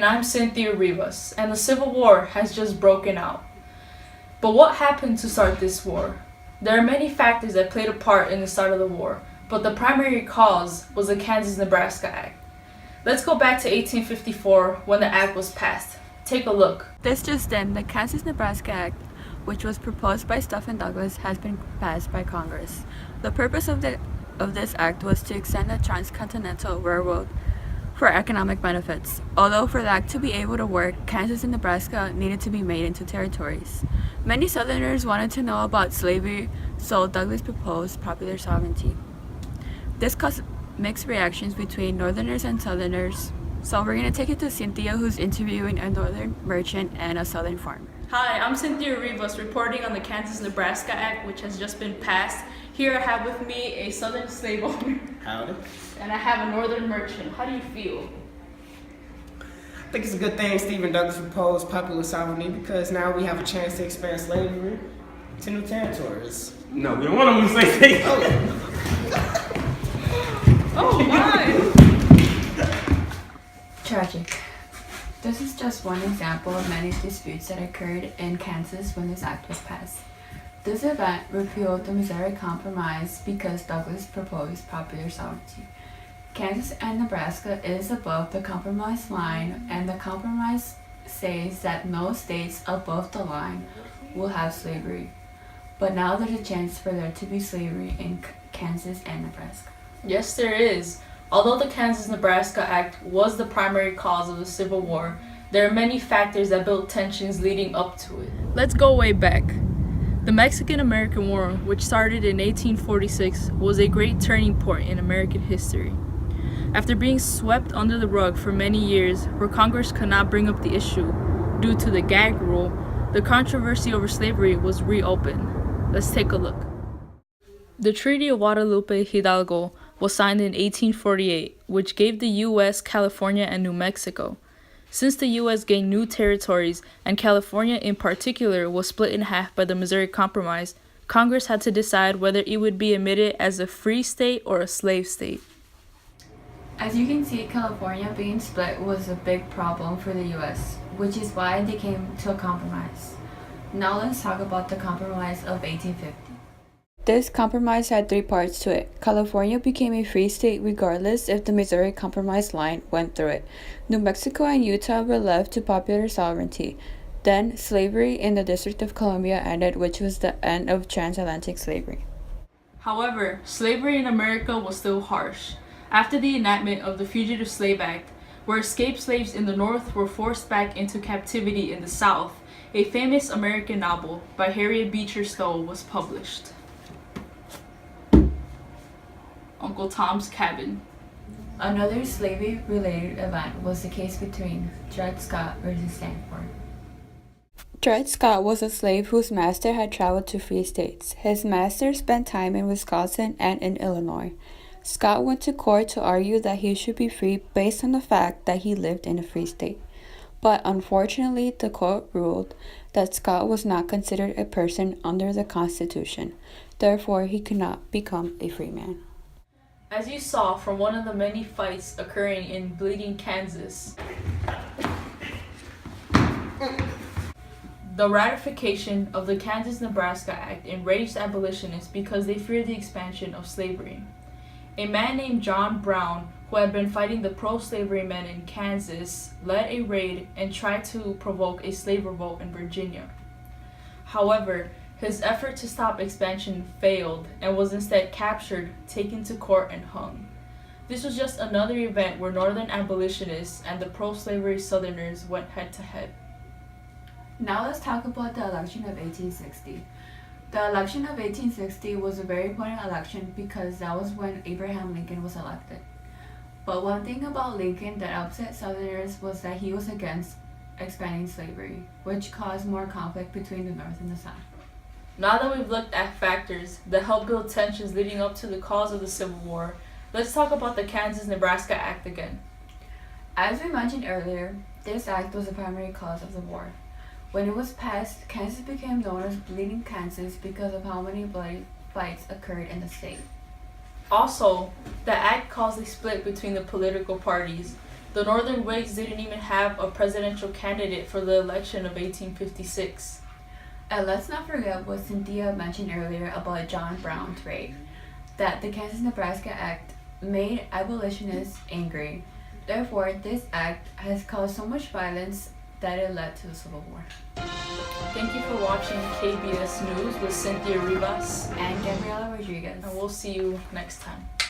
I'm Cynthia Rivas, and the Civil War has just broken out. But what happened to start this war? There are many factors that played a part in the start of the war, but the primary cause was the Kansas-Nebraska Act. Let's go back to 1854 when the act was passed. Take a look. This just in, the Kansas-Nebraska Act, which was proposed by Stephen Douglas, has been passed by Congress. The purpose of this act was to extend the transcontinental railroad for economic benefits. Although for the act to be able to work, Kansas and Nebraska needed to be made into territories. Many Southerners wanted to know about slavery, so Douglas proposed popular sovereignty. This caused mixed reactions between Northerners and Southerners. So we're going to take it to Cynthia, who's interviewing a Northern merchant and a Southern farmer. Hi, I'm Cynthia Rivas reporting on the Kansas-Nebraska Act, which has just been passed. Here I have with me a Southern slave owner. Howdy. And I have a Northern merchant. How do you feel? I think it's a good thing Stephen Douglas proposed popular sovereignty because now we have a chance to expand slavery to new territories. No, we don't want them to say things. Oh my! Tragic. This is just one example of many disputes that occurred in Kansas when this act was passed. This event repealed the Missouri Compromise because Douglas proposed popular sovereignty. Kansas and Nebraska is above the compromise line, and the compromise says that no states above the line will have slavery. But now there's a chance for there to be slavery in Kansas and Nebraska. Yes, there is. Although the Kansas-Nebraska Act was the primary cause of the Civil War, there are many factors that built tensions leading up to it. Let's go way back. The Mexican-American War, which started in 1846, was a great turning point in American history. After being swept under the rug for many years, where Congress could not bring up the issue due to the gag rule, the controversy over slavery was reopened. Let's take a look. The Treaty of Guadalupe Hidalgo was signed in 1848, which gave the U.S. California and New Mexico. Since the U.S. gained new territories, and California in particular was split in half by the Missouri Compromise, Congress had to decide whether it would be admitted as a free state or a slave state. As you can see, California being split was a big problem for the U.S., which is why they came to a compromise. Now let's talk about the Compromise of 1850. This compromise had three parts to it. California became a free state regardless if the Missouri Compromise line went through it. New Mexico and Utah were left to popular sovereignty. Then, slavery in the District of Columbia ended, which was the end of transatlantic slavery. However, slavery in America was still harsh. After the enactment of the Fugitive Slave Act, where escaped slaves in the North were forced back into captivity in the South, a famous American novel by Harriet Beecher Stowe was published. Uncle Tom's Cabin. Another slavery-related event was the case between Dred Scott versus Stanford. Dred Scott was a slave whose master had traveled to free states. His master spent time in Wisconsin and in Illinois. Scott went to court to argue that he should be free based on the fact that he lived in a free state. But unfortunately, the court ruled that Scott was not considered a person under the Constitution. Therefore, he could not become a free man. As you saw from one of the many fights occurring in Bleeding, Kansas, the ratification of the Kansas-Nebraska Act enraged abolitionists because they feared the expansion of slavery. A man named John Brown, who had been fighting the pro-slavery men in Kansas, led a raid and tried to provoke a slave revolt in Virginia. However, his effort to stop expansion failed and was instead captured, taken to court, and hung. This was just another event where Northern abolitionists and the pro-slavery Southerners went head-to-head. Now let's talk about the election of 1860. The election of 1860 was a very important election because that was when Abraham Lincoln was elected. But one thing about Lincoln that upset Southerners was that he was against expanding slavery, which caused more conflict between the North and the South. Now that we've looked at factors that helped build tensions leading up to the cause of the Civil War, let's talk about the Kansas-Nebraska Act again. As we mentioned earlier, this act was the primary cause of the war. When it was passed, Kansas became known as Bleeding Kansas because of how many bloody fights occurred in the state. Also, the act caused a split between the political parties. The Northern Whigs didn't even have a presidential candidate for the election of 1856. And let's not forget what Cynthia mentioned earlier about John Brown's rape, that the Kansas-Nebraska Act made abolitionists angry. Therefore, this act has caused so much violence that it led to the Civil War. Thank you for watching KBS News with Cynthia Rivas, And Gabriela Rodriguez. and we'll see you next time.